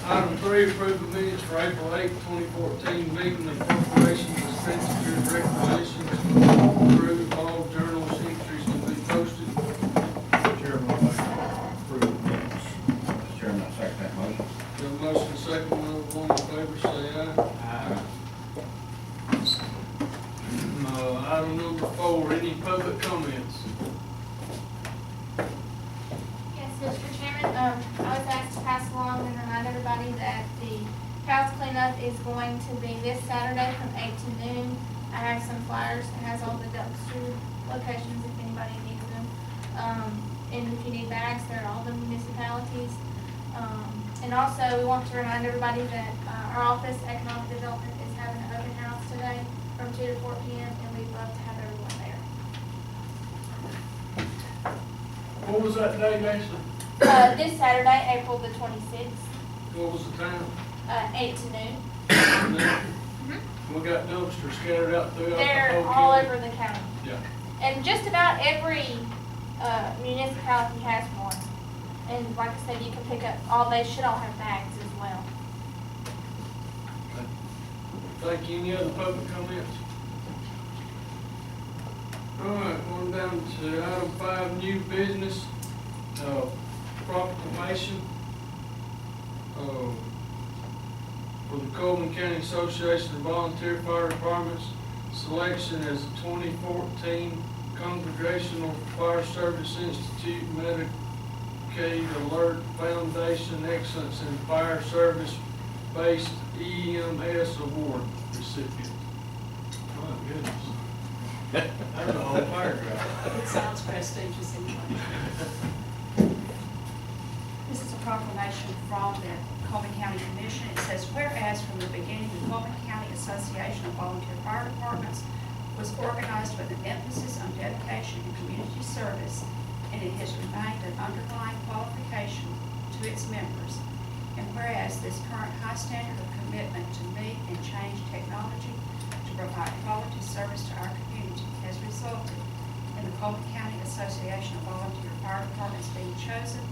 Item 3, approve the minutes for April 8, 2014 meeting of corporations, expenditures, requisitions, approve all journal entries to be posted. Chairman, I'd like to approve the minutes. Mr. Chairman, I second that motion. Got a motion, second, all in favor, say aye. Aye. Item number 4, any public comments? Yes, Mr. Chairman, I was asked to pass along and remind everybody that the house cleanup is going to be this Saturday from 8 to noon. I have some flyers, it has all the dumpster locations if anybody needs them. And if you need bags, they're all the municipalities. And also, we want to remind everybody that our office, Economic Development, is having an open house today from 2 to 4 p.m. and we'd love to have everyone there. What was that date, Ashley? This Saturday, April the 26th, What was the time? 8 to noon. We got dumpsters scattered out throughout the They're whole all county. over the county. Yeah. And just about every municipality has one. And like I said, you can pick up, they should all have bags as well. Thank you. Any other public comments? All right, on down to item 5, new business, proclamation for the Cullman County Association of Volunteer Fire Departments, selection as the 2014 Congregational Fire Service Institute Medicaid Alert Foundation Excellence in Fire Service Based EMS Award recipient. My goodness. That's a whole paragraph. It sounds prestigious anyway. This is a proclamation from the Cullman County Commission. It says, whereas from the beginning, the Cullman County Association of Volunteer Fire Departments was organized with an emphasis on dedication and community service, and it has remained an underlying qualification to its members. And whereas this current high standard of commitment to meet and change technology to provide quality service to our community has resulted in the Cullman County Association of Volunteer Fire Departments being chosen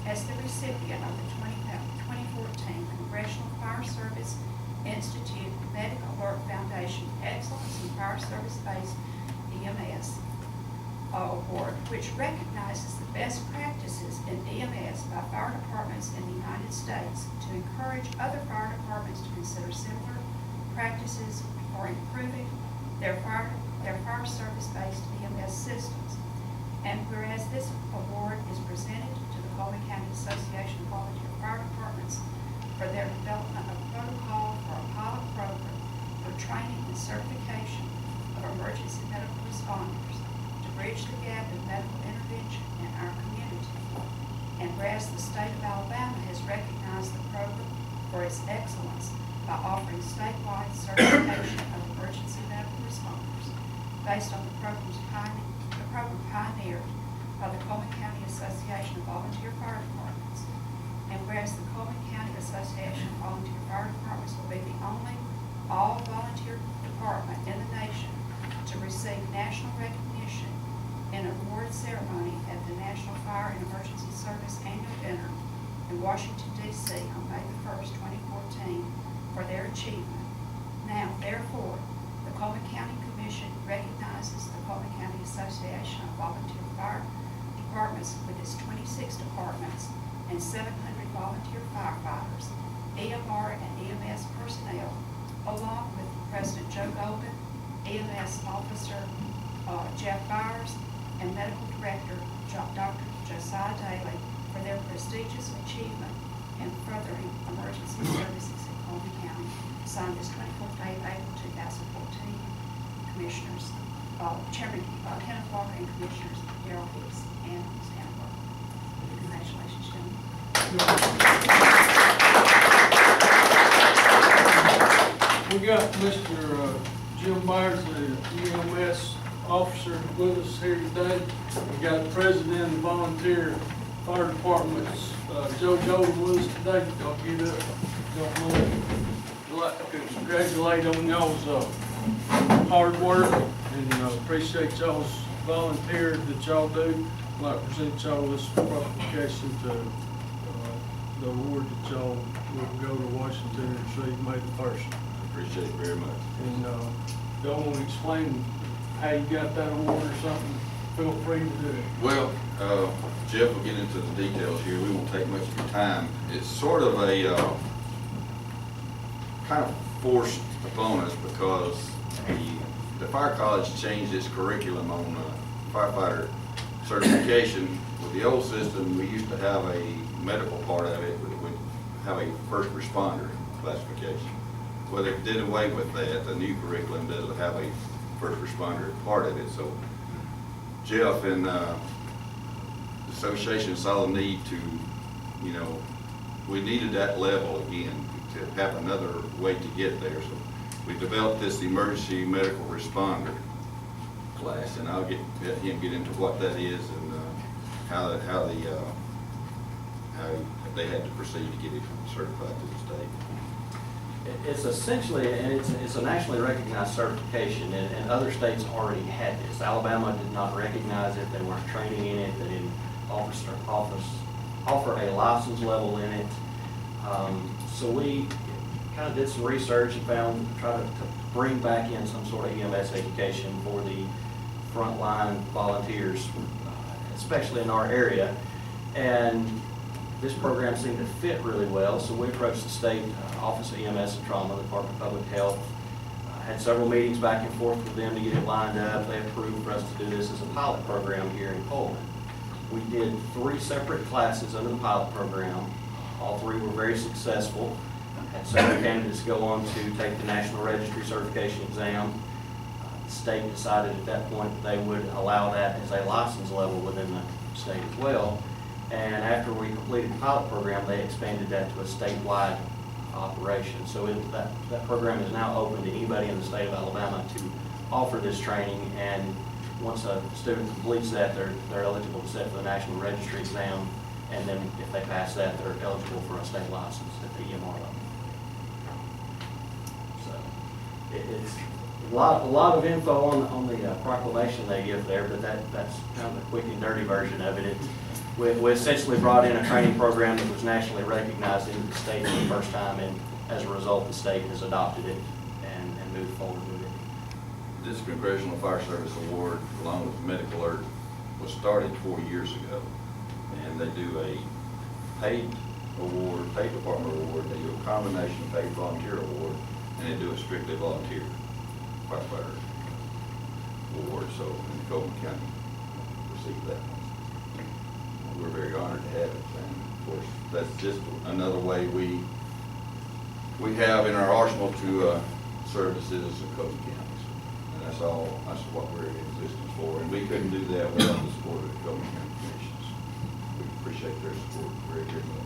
as the recipient of the 2014 Congressional Fire Service Institute Medical Alert Foundation Excellence in Fire Service-Based EMS Award, which recognizes the best practices in EMS by fire departments in the United States to encourage other fire departments to consider similar practices for improving their fire service-based EMS systems. And whereas this award is presented to the Cullman County Association of Volunteer Fire Departments for their development of protocol for a pilot program for training and certification of emergency medical responders to bridge the gap in medical intervention in our community. And whereas the state of Alabama has recognized the program for its excellence by offering statewide certification of emergency medical responders based on the program pioneered by the Cullman County Association of Volunteer Fire Departments. And whereas the Cullman County Association of Volunteer Fire Departments will be the only all-volunteer department in the nation to receive national recognition in an award ceremony at the National Fire and Emergency Service Annual Dinner in Washington, D.C. on May the 1st, 2014 for their achievement. Now, therefore, the Cullman County Commission recognizes the Cullman County Association of Volunteer Fire Departments with its 26 departments and 700 volunteer firefighters, EMR and EMS personnel, along with President Joe Golden, EMS Officer Jeff Byers, and Medical Director Dr. Josiah Daly for their prestigious achievement in furthering emergency services in Cullman County. Signed this 24th day of April 2014. Commissioners, Chairman Kenneth Walker and Commissioners Darrell Hicks and Stan Walker. Congratulations, gentlemen. We got Mr. Jim Byers, the EMS officer, with us here today. We got the president of the volunteer fire departments, Joe Golden, with us today. Y'all get up. Don't mind. I'd like to congratulate on y'all's hard work and appreciate y'all's volunteer that y'all do. I'd like to present y'all this proclamation to the award that y'all will go to Washington and receive May the 1st. Appreciate it very much. And y'all want to explain how you got that award or something, feel free to do it. Well, Jeff will get into the details here. We won't take much of your time. It's sort of a kind of forced upon us because the fire college changed its curriculum on firefighter certification. With the old system, we used to have a medical part of it, but it would have a first responder classification. Well, they did away with that. The new curriculum doesn't have a first responder part of it. So Jeff and the association saw the need to, we needed that level again to have another way to get there. So we developed this emergency medical responder class, and I'll let him get into what that is and how they had to proceed to get it certified to the state. It's essentially, and it's a nationally recognized certification, and other states already had this. Alabama did not recognize it, they weren't training in it, they didn't offer a license level in it. So we kind of did some research and tried to bring back in some sort of EMS education for the frontline volunteers, especially in our area. And this program seemed to fit really well, so we approached the state Office of EMS and Trauma, the Department of Public Health, had several meetings back and forth with them to get it lined up. They approved for us to do this as a pilot program here in Cullman. We did 3 separate classes under the pilot program. All 3 were very successful. Had several candidates go on to take the National Registry Certification exam. The state decided at that point that they would allow that as a license level within the state as well. And after we completed the pilot program, they expanded that to a statewide operation. So that program is now open to anybody in the state of Alabama to offer this training. And once a student completes that, they're eligible to sit for the National Registry exam. And then if they pass that, they're eligible for a state license at the EMR level. So it's a lot of info on the proclamation they give there, but that's kind of the quick and dirty version of it. We essentially brought in a training program that was nationally recognized into the state for the first time, and as a result, the state has adopted it and moved forward with it. This Congressional Fire Service Award, along with Medical Alert, was started 4 years ago. And they do a paid award, paid department award, they do a combination paid volunteer award, and they do a strictly volunteer firefighter award. So in Cullman County received that one. We're very honored to have it, and of course, that's just another way we have in our arsenal to serve the citizens of Cullman County. And that's what we're in existence for, and we couldn't do that without the support of the Cullman County Commissions. We appreciate their support very, very much.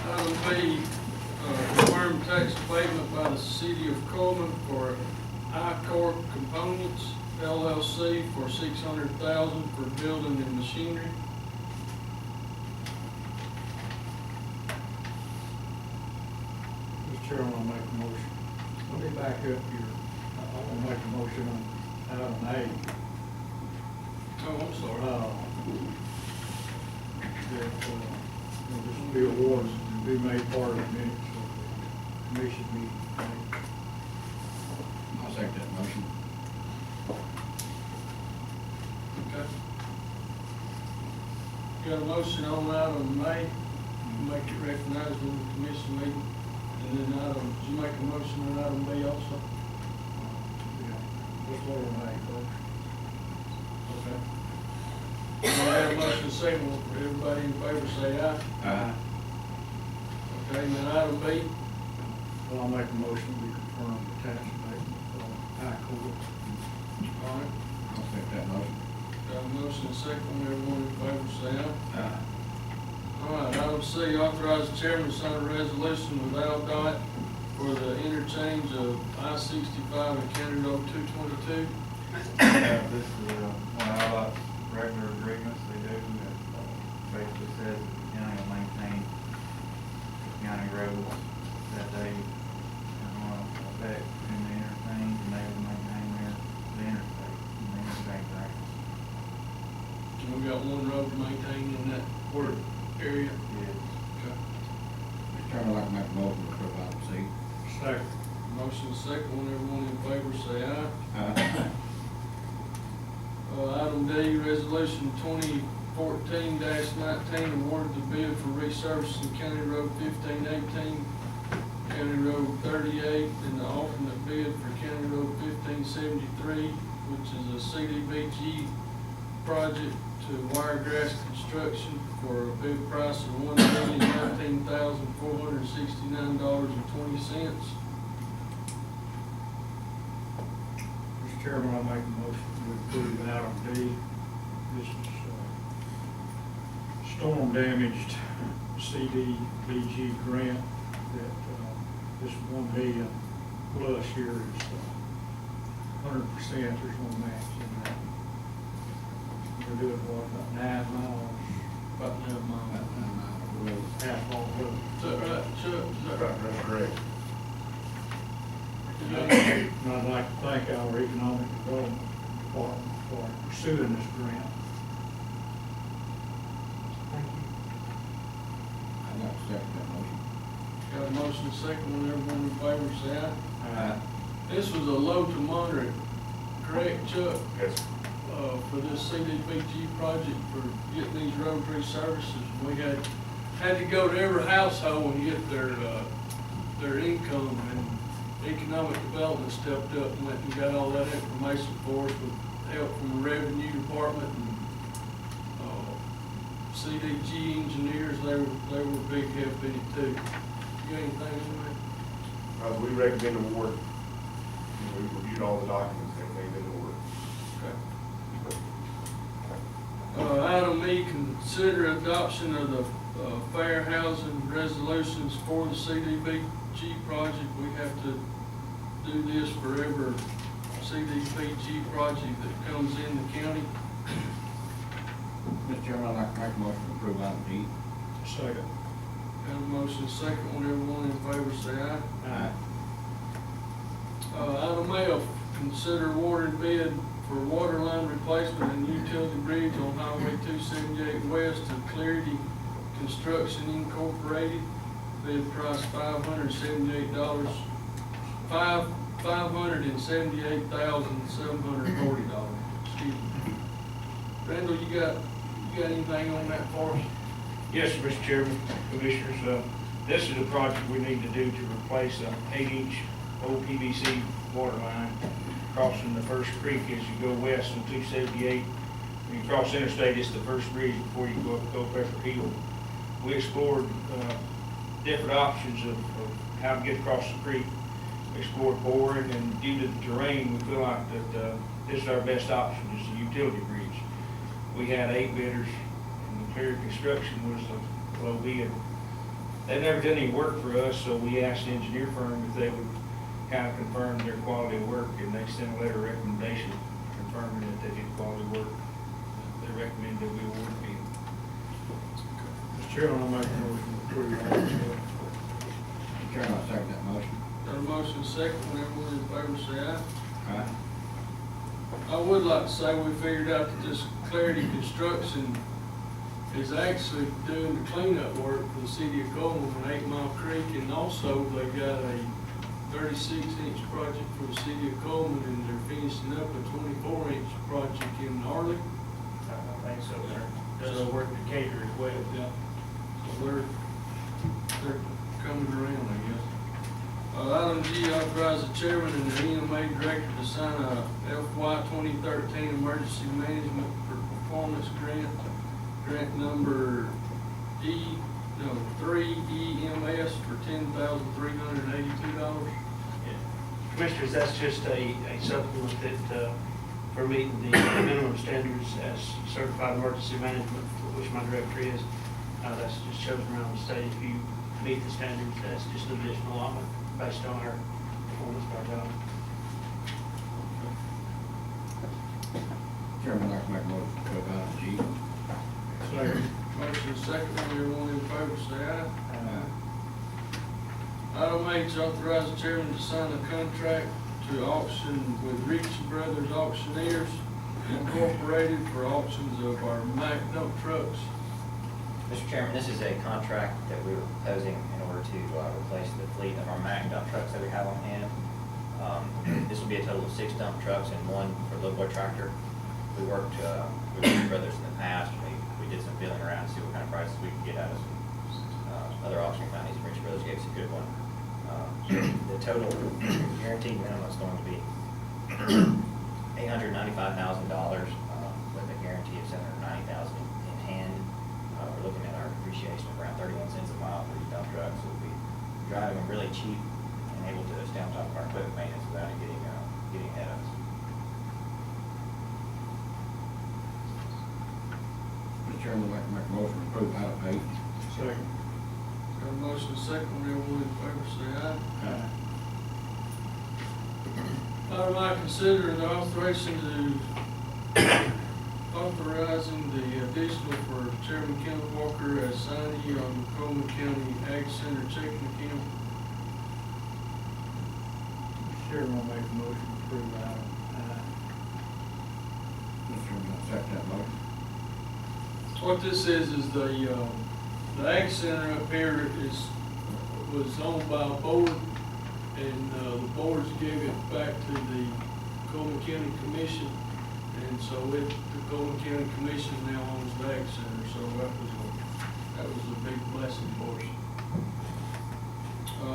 Item B, confirm tax abatement by the city of Cullman for I-Corp Components LLC for $600,000 for building and machinery. Mr. Chairman, I'll make a motion. Let me back up here. I'll make a motion on item A. Oh, I'm sorry. That this be awards to be made part of the minutes of the commission meeting. I'll second that motion. Okay. Got a motion on item A, make it recognized in the commission meeting. And then did you make a motion on item B also? Yeah, let's vote on A first. Okay. We have a motion second, everybody in favor say aye. Aye. Okay, and then item B, Well, I'll make a motion to confirm the tax abatement for I-Corp. all right. I'll second that motion. Got a motion second, everyone in favor say aye. Aye. All right, item C, authorize the chairman to sign a resolution with AlDOT for the interchange of I-65 and County Road 222. This is one of our regular agreements they do that basically says that the county will maintain the county roads that they are going to affect in the interchange, and they will maintain one road to maintain in that work area? Yes. Okay. Mr. Chairman, I'd like to make a motion to approve item C. Second. Motion second, when everyone in favor say aye. Aye. Item D, resolution 2014-19, awarded the bid for resurfacing County Road 1518, County Road 38, and the alternate bid for County Road 1573, which is a CDBG project to Wiregrass Construction for a bid price of $1,019,469.20. Mr. Chairman, I make a motion to approve item D. This is storm damaged CDBG grant that, this 1 million plus here is 100%, there's no match in that. We're doing what, about 9 miles, About 9 miles. asphalt road. Is that right, Chuck? Is that right? That's correct. And I'd like to thank our economic development department for pursuing this grant. Thank you. I'd like to second that motion. Got a motion second, when everyone in favor say aye. Aye. This was a low to moderate, correct, Chuck? Yes. For this CDBG project for getting these road resurfaces. We had to go to every household and get their income, and economic development stepped up and went and got all that information for us with help from the revenue department and CDG engineers. They were a big help in it too. You got anything on that? We recommend award. We reviewed all the documents, everything in order. Okay. Item E, consider adoption of the fair housing resolutions for the CDBG project. We have to do this for every CDBG project that comes in the county. Mr. Chairman, I'd like to make a motion to approve item E. Second. Got a motion second, when everyone in favor say aye. Aye. Item F, consider awarding bid for water line replacement and utility bridge on Highway 278 West to Clarity Construction Incorporated. Bid price $578, $578,740. Excuse me. Randall, you got anything on that for us? Yes, Mr. Chairman, Commissioners, this is a project we need to do to replace an 8-inch old PVC water line crossing the first creek as you go west on 278. When you cross interstate, it's the first bridge before you go up Culpeper Hill. We explored different options of how to get across the creek. We explored boring, and due to the terrain, we feel like that this is our best option, is the utility bridge. We had 8 bidders, and Clear Construction was the low bid. They never did any work for us, so we asked the engineer firm if they would kind of confirm their quality of work, and they sent a letter of recommendation confirming that they did quality work. They recommended that we award the bid. Mr. Chairman, I make a motion to approve item F. Mr. Chairman, I'll second that motion. Got a motion second, when everyone in favor say aye. Aye. I would like to say we figured out that this Clarity Construction is actually doing the cleanup work for the city of Cullman on 8 Mile Creek, and also they got a 36-inch project for the city of Cullman, and they're finishing up a 24-inch project in Arley. I think so, sir. Does work to cater as well. Yeah. So they're coming around, I guess. Item G, authorize the chairman and the EMA director to sign a FY 2013 emergency management for performance grant number 3EMS for $10,382. Commissioners, that's just a supplement that, for meeting the minimum standards as certified emergency management, which my director is. That's just chosen around the state. If you meet the standards, that's just an additional allotment based on our performance by our job. Chairman, I'd like to make a motion to approve item G. Second. Motion second, everyone in favor say aye. Aye. Item H, authorize the chairman to sign a contract to auction with Ritchie Brothers Auctioneers Incorporated for auctions of our Mack dump trucks. Mr. Chairman, this is a contract that we were proposing in order to replace the fleet of our Mack dump trucks that we have on hand. This will be a total of 6 dump trucks and 1 for the boy tractor. We worked with Ridge Brothers in the past. We did some feeling around to see what kind of prices we could get out of some other auction companies. Ridge Brothers gave us a good one. The total guaranteed minimum is going to be $895,000 with a guarantee of $790,000 in hand. We're looking at our depreciation of around 31 cents a mile for these dump trucks. So we'll be driving them really cheap and able to stay on top of our equipment maintenance without it getting ahead of us. Mr. Chairman, I'd like to make a motion to approve item 8. Second. Got a motion second, everyone in favor say aye. Aye. Item I, consider the authorizing the additional for Chairman Kenneth Walker as signee on the Cullman County Ag Center checking account. Mr. Chairman, I'll make a motion to approve item I. Mr. Chairman, I'll second that motion. What this is the Ag Center up here was owned by a board, and the boards gave it back to the Cullman County Commission, and so the Cullman County Commission now owns the Ag Center, so that was a big blessing for us.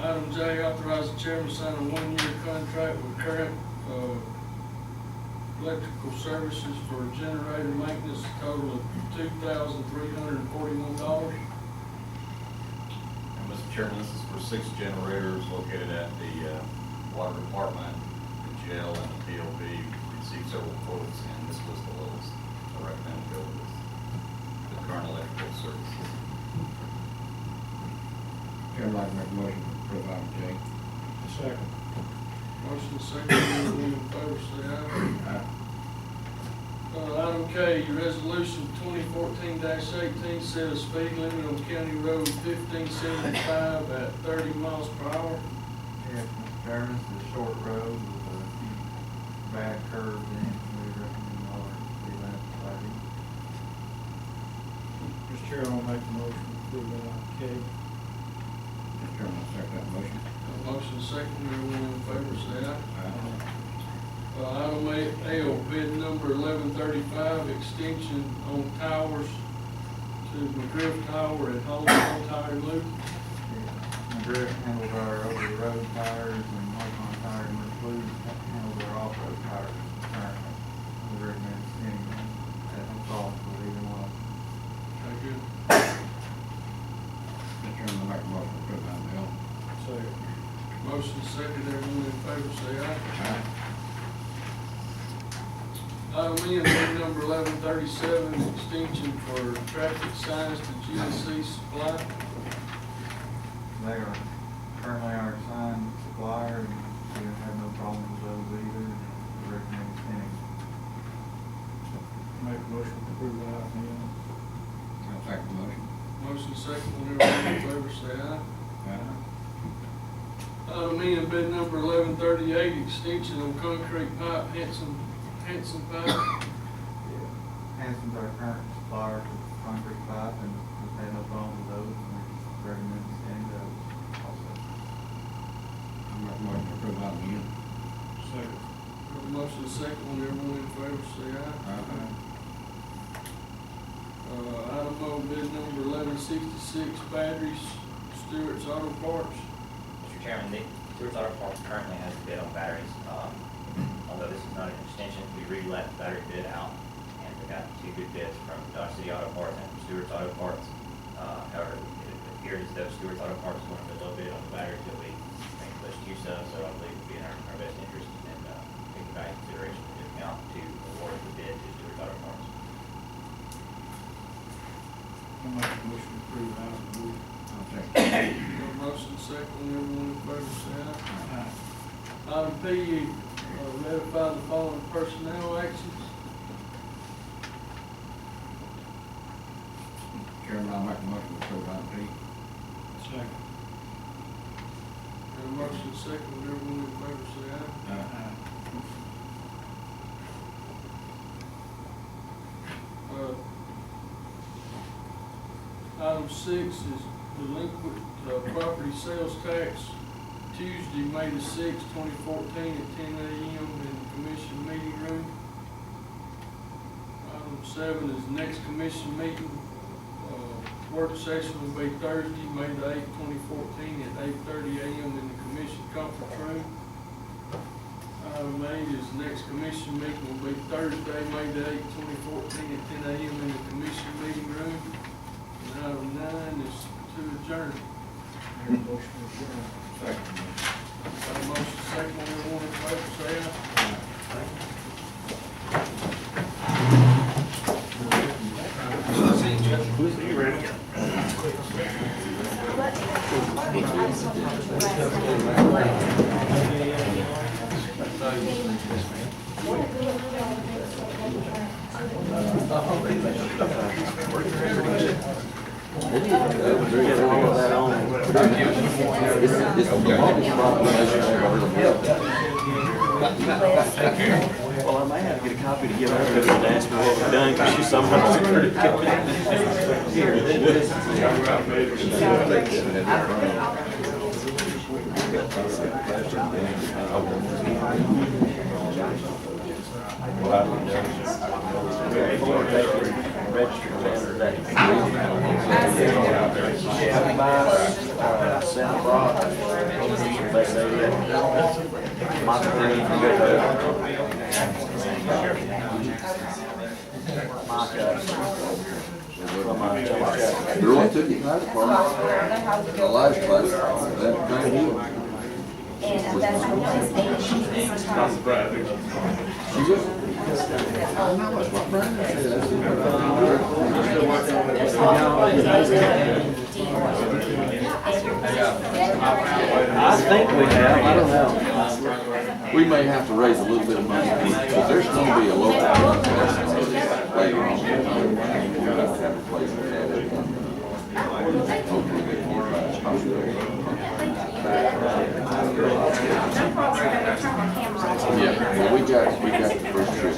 Item J, authorize the chairman to sign a 1-year contract with current electrical services for generator maintenance, a total of $2,341. And Mr. Chairman, this is for 6 generators located at the water department, the jail, and the POV. We received several quotes, and this was the lowest. I recommend go with the current electrical services. Chairman, I'd like to make a motion to approve item J. Second. Motion second, everyone in favor say aye. Aye. Item K, resolution 2014-18, set a speed limit on County Road 1575 at 30 miles per hour. Yes, Mr. Chairman, it's a short road with a few bad curves in it. We recommend lower speed limit to 30. Mr. Chairman, I'll make a motion to approve item K. Mr. Chairman, I'll second that motion. Motion second, everyone in favor say aye. Aye. Item L, bid number 1135, extension on towers to McGriff Tower at Hollywood Tire Loop. McGriff handles our over-the-road tires, and Holcomb Tire and Include handles our off-road tires currently. We recommend extending at no cost for either one. Okay, good. Mr. Chairman, I'd like a motion to approve item L. Second. Motion second, everyone in favor say aye. Aye. Item E, bid number 1137, extension for traffic signs to GSC Supply. They are currently our sign supplier, and we don't have no problem with those either, and we recommend extending. Make a motion to approve item N. I'll second the motion. Motion second, everyone in favor say aye. Aye. Item E, bid number 1138, extension on concrete pipe, Hanson pipe. Hanson's our current supplier for concrete pipe, and we've had no problem with those, and we recommend extending those also. I'll make a motion to approve item N. Second. Motion second, everyone in favor say aye. Aye. Item O, bid number 1166, batteries, Stewart's Auto Parts. Mr. Chairman, the Stewart's Auto Parts currently has a bid on batteries. Although this is not an extension, we re-let the battery bid out, and we got 2 good bids from Dodge City Auto Parts and from Stewart's Auto Parts. However, it appeared as though Stewart's Auto Parts wanted a little bit on the batteries that we think pushed use of, so I believe it would be in our best interest and taking back into consideration the discount to award the bid to Stewart's Auto Parts. I'll make a motion to approve item B. I'll second. Motion second, everyone in favor say aye. Aye. Item P, ratify the following personnel actions. Chairman, I'll make a motion to approve item P. Second. Got a motion second, everyone in favor say aye. Aye. Item 6 is delinquent property sales tax, Tuesday, May the 6th, 2014, at 10 a.m. in the commission meeting room. Item 7 is next commission meeting. Work session will be Thursday, May the 8th, 2014, at 8:30 a.m. in the commission conference room. Item 8 is next commission meeting will be Thursday, May the 8th, 2014, at 10 a.m. in the commission meeting room. And item 9 is to adjourn. Make a motion to adjourn. Got a motion second, everyone in favor, say aye. Well, I may have to get a copy to give her to ask me what we've done, because she's sometimes pretty good. Here, this registered vendor that Santa Brock, Michael Green from Good Hope. Mike, from You're on to the fire department. The last place, that kind of And that's how it's eight. She was. How much my friend said, I think we have, I don't know. we may have to raise a little bit of money, because there's gonna be a local contest later on. We'll have to have a place to have it. Hopefully they can yeah, well, we got the first trip.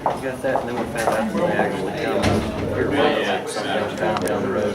We got that, and then we found out that they actually come here sometime down the road.